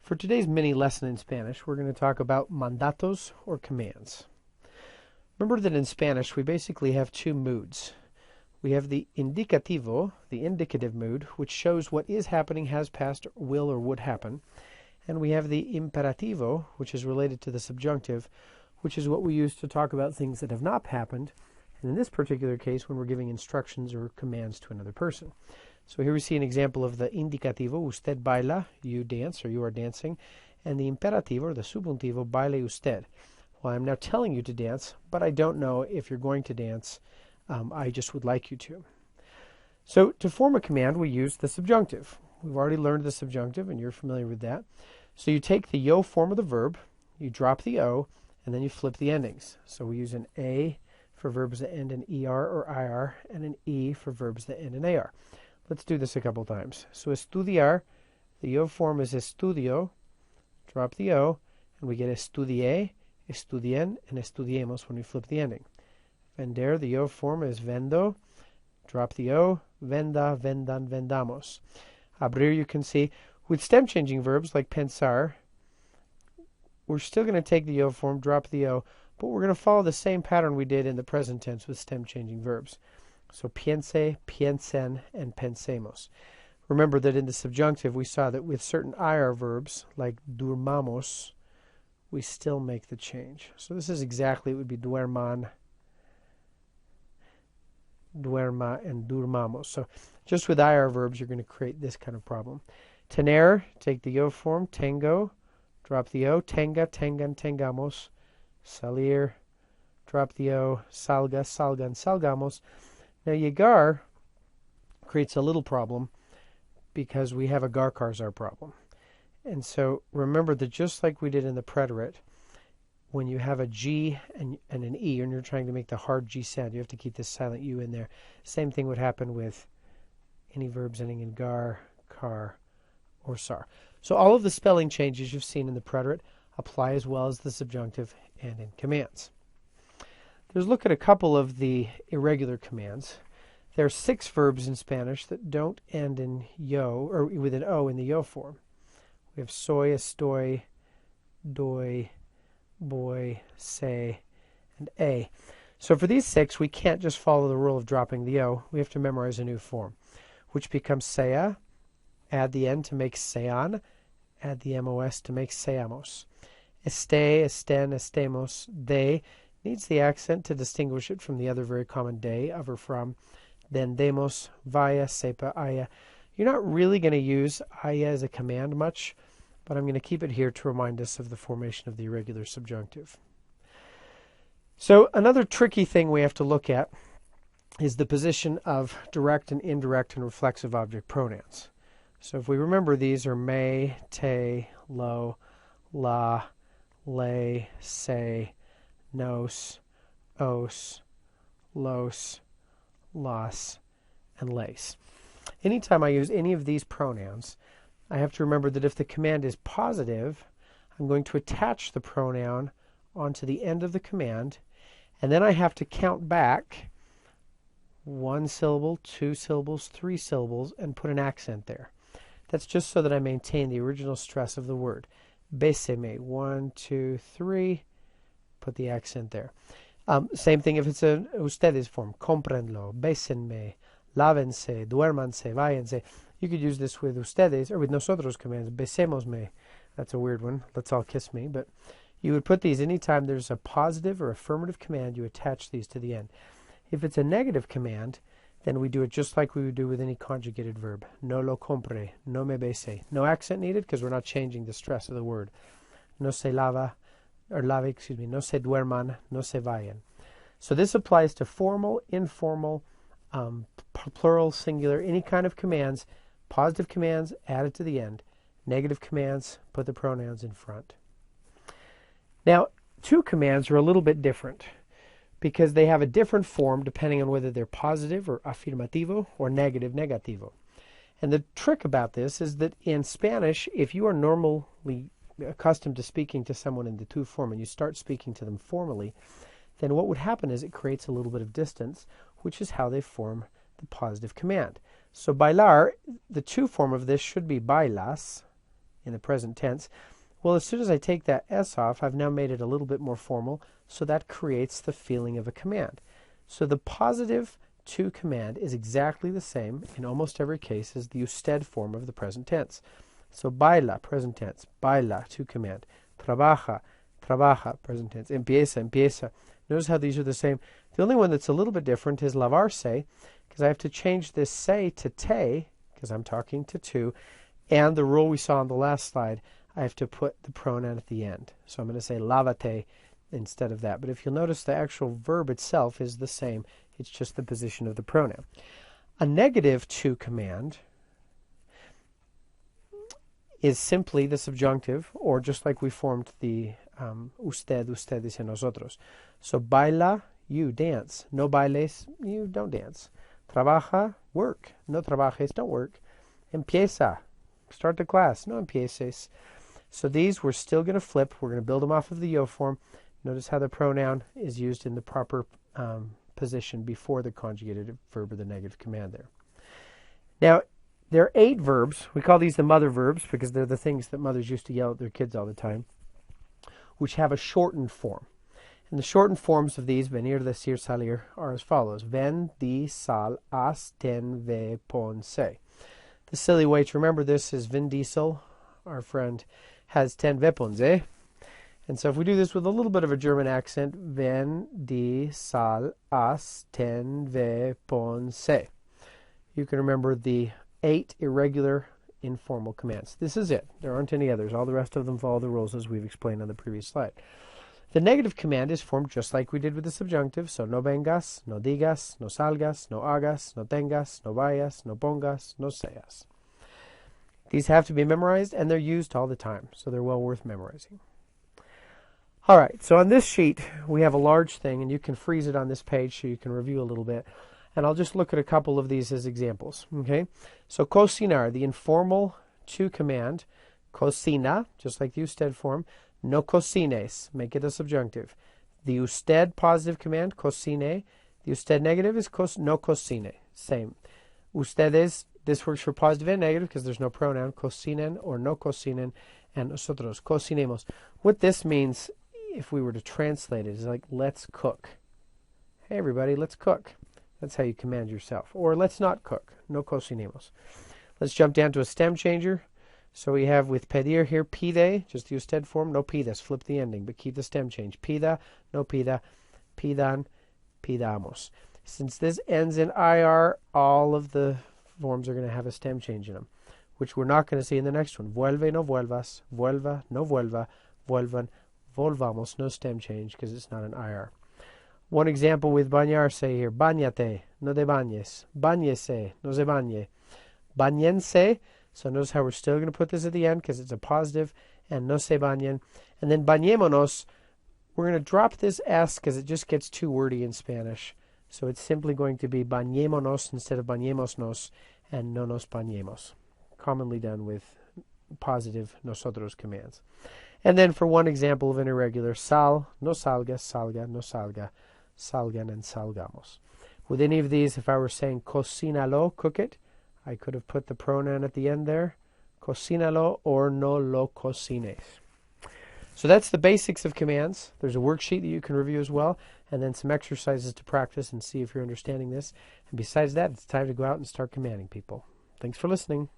For today's mini lesson in Spanish, we're going to talk about mandatos or commands. Remember that in Spanish we basically have two moods. We have the indicativo, the indicative mood, which shows what is happening, has passed, will or would happen. And we have the imperativo, which is related to the subjunctive, which is what we use to talk about things that have not happened. And in this particular case, when we're giving instructions or commands to another person. So here we see an example of the indicativo, usted baila, you dance or you are dancing, and the imperativo or the subjuntivo, baile usted. Well, I'm now telling you to dance, but I don't know if you're going to dance. I just would like you to. So to form a command, we use the subjunctive. We've already learned the subjunctive, and you're familiar with that. So you take the yo form of the verb, you drop the o, and then you flip the endings. So we use an a for verbs that end in er or ir, and an e for verbs that end in ar. Let's do this a couple times. So estudiar, the yo form is estudio, drop the o, and we get estudié, estudien, and estudiemos when we flip the ending. Vender, the yo form is vendo, drop the o, venda, vendan, vendamos. Abrir, you can see, with stem changing verbs like pensar, we're still going to take the yo form, drop the o, but we're going to follow the same pattern we did in the present tense with stem changing verbs. So piense, piensen, and pensemos. Remember that in the subjunctive we saw that with certain IR verbs like durmamos, we still make the change. So this is exactly, it would be duerman, duerma, and durmamos. So just with IR verbs you're going to create this kind of problem. Tener, take the yo form, tengo, drop the o, tenga, tengan, tengamos. Salir, drop the o, salga, salgan, salgamos. Now, llegar creates a little problem because we have a garcarzar problem. And so remember that just like we did in the preterite, when you have a G and an E and you're trying to make the hard G sound, you have to keep this silent U in there. Same thing would happen with any verbs ending in gar, car, or sar. So all of the spelling changes you've seen in the preterite apply as well as the subjunctive and in commands. Let's look at a couple of the irregular commands. There are 6 verbs in Spanish that don't end in yo, or with an o in the yo form. We have soy, estoy, doy, boy, say, and a. So for these 6, we can't just follow the rule of dropping the o. We have to memorize a new form, which becomes sea, add the n to make sean, add the mos to make seamos. Este, esten, estemos, de needs the accent to distinguish it from the other very common de, of or from. Then demos, vaya, sepa, aya. You're not really going to use aya as a command much, but I'm going to keep it here to remind us of the formation of the irregular subjunctive. So another tricky thing we have to look at is the position of direct and indirect and reflexive object pronouns. So if we remember, these are me, te, lo, la, le, se, nos, os, los, las, and les. Anytime I use any of these pronouns, I have to remember that if the command is positive, I'm going to attach the pronoun onto the end of the command, and then I have to count back 1 syllable, 2 syllables, 3 syllables, and put an accent there. That's just so that I maintain the original stress of the word. Béseme, 1, 2, 3, put the accent there. Same thing if it's a ustedes form. Comprenlo, bésenme, lávense, duérmanse, váyanse. You could use this with ustedes or with nosotros commands. Besémosme. That's a weird one. Let's all kiss me. But you would put these anytime there's a positive or affirmative command, you attach these to the end. If it's a negative command, then we do it just like we would do with any conjugated verb. No lo compre, no me bese. No accent needed because we're not changing the stress of the word. No se lava, or lave, excuse me, no se duerman, no se vayan. So this applies to formal, informal, plural, singular, any kind of commands. Positive commands, add it to the end. Negative commands, put the pronouns in front. Now, 2 commands are a little bit different because they have a different form depending on whether they're positive or afirmativo or negative, negativo. And the trick about this is that in Spanish, if you are normally accustomed to speaking to someone in the 2 form and you start speaking to them formally, then what would happen is it creates a little bit of distance, which is how they form the positive command. So bailar, the 2 form of this should be bailas, in the present tense. Well, as soon as I take that S off, I've now made it a little bit more formal, so that creates the feeling of a command. So the positive to command is exactly the same in almost every case as the usted form of the present tense. So baila, present tense, baila, to command. Trabaja, trabaja, present tense. Empieza, empieza. Notice how these are the same. The only one that's a little bit different is lavarse, because I have to change this se to te, because I'm talking to two, and the rule we saw on the last slide, I have to put the pronoun at the end. So I'm going to say lavate instead of that. But if you'll notice, the actual verb itself is the same. It's just the position of the pronoun. A negative to command is simply the subjunctive, or just like we formed the usted, ustedes, y nosotros. So baila, you dance. No bailes, you don't dance. Trabaja, work. No trabajes, don't work. Empieza, start the class. No empieces. So these we're still going to flip. We're going to build them off of the yo form. Notice how the pronoun is used in the proper position before the conjugated verb or the negative command there. Now, there are 8 verbs. We call these the mother verbs because they're the things that mothers used to yell at their kids all the time, which have a shortened form. And the shortened forms of these, venir, decir, salir, are as follows. Ven, di, sal, as, ten, ve, pon, se. The silly way to remember this is Vin Diesel, our friend, has 10 ve, pon, se. And so if we do this with a little bit of a German accent, ven, di, sal, as, ten, ve, pon, se. You can remember the 8 irregular informal commands. This is it. There aren't any others. All the rest of them follow the rules as we've explained on the previous slide. The negative command is formed just like we did with the subjunctive. So no vengas, no digas, no salgas, no hagas, no tengas, no vayas, no pongas, no seas. These have to be memorized, and they're used all the time, so they're well worth memorizing. All right, so on this sheet, we have a large thing, and you can freeze it on this page so you can review a little bit. And I'll just look at a couple of these as examples. Okay, so cocinar, the informal to command. Cocina, just like the usted form. No cocines, make it a subjunctive. The usted positive command, cocine. The usted negative is no cocine, same. Ustedes, this works for positive and negative because there's no pronoun, cocinen or no cocinen, and nosotros, cocinemos. What this means, if we were to translate it, is like, let's cook. Hey everybody, let's cook. That's how you command yourself. Or let's not cook, no cocinemos. Let's jump down to a stem changer. So we have with pedir here, pide, just the usted form, no pidas, flip the ending, but keep the stem change. Pida, no pida, pidan, pidamos. Since this ends in IR, all of the forms are going to have a stem change in them, which we're not going to see in the next one. Vuelve, no vuelvas, vuelva, no vuelva, vuelvan, volvamos, no stem change because it's not an IR. One example with bañarse here, bañate, no te bañes, bañese, no se bañe, bañense. So notice how we're still going to put this at the end because it's a positive, and no se bañen. And then bañémonos, we're going to drop this S because it just gets too wordy in Spanish. So it's simply going to be bañémonos instead of bañémonos, and no nos bañemos, commonly done with positive nosotros commands. And then for one example of an irregular, sal, no salga, salga, no salga, salgan, and salgamos. With any of these, if I were saying cocínalo, cook it, I could have put the pronoun at the end there, cocínalo, or no lo cocines. So that's the basics of commands. There's a worksheet that you can review as well, and then some exercises to practice and see if you're understanding this. And besides that, it's time to go out and start commanding people. Thanks for listening.